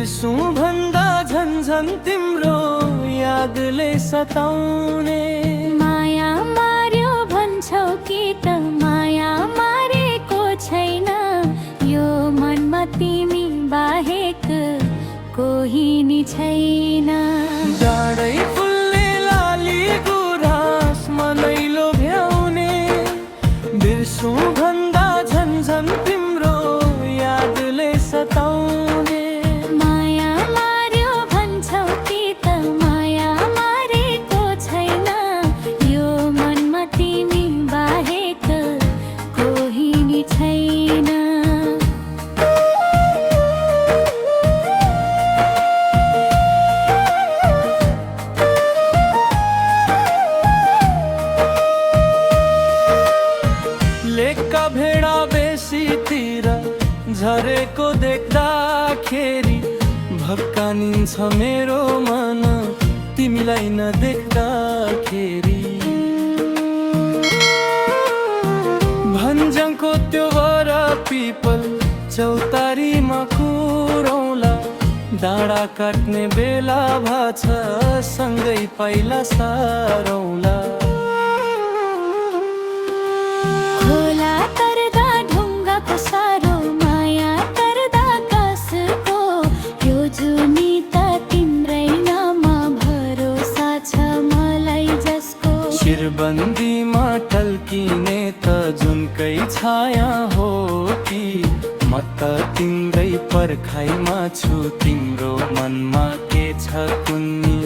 बिर्सौँ भन्दा झन्झन तिम्रो यादले सताउने। माया मार्यो भन्छौ कि त माया मारेको छैन, यो मनमा तिमी बाहेक कोही नि छैन। डाँडै फुल्ने लाली गुराँस मनै लोभ्याउने, बिर्सौँ भन्दा झन्झन तिम्रो यादले सताउने। माया मार्यो भन्छौ कि त माया मारेको छैन, यो मनमा तिमी बाहेक कोही नि छैन। लेकका भेडा बेसीतिर झरेको देख्दाखेरि भक्कानिन्छ मेरो मन तिमीलाई नदेख्दाखेरि। भन्ज्याङको त्यो वर पिपल चौतारीमा कुरौँला, डाँडा काट्ने बेला भाछ सँगै पाइला सारौँला। खोला तर्दा ढुङ्गाको सारो, माया तर्दा कासको, यो जुनी त तिम्रै नाम भरोसा छ मलाई जसको। शिरबन्दीमा टल्किने त जुनकै छाया हो कि, म त तिम्रै पर्खाइमा छु, तिम्रो मनमा के छ कुन्नी।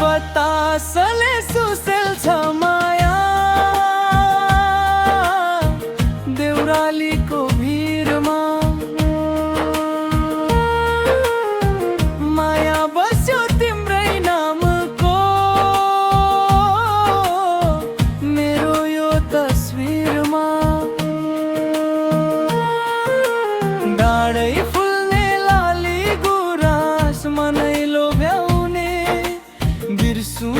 बतासले सुसेल्छ माया, देउरालीको भिरमा माया बस्यो तिम्रै नामको, मेरो यो तस्विरमा। डाँडै फुल्ने लाली गुराँस मनै लोभ्याउने, बिर्सौँ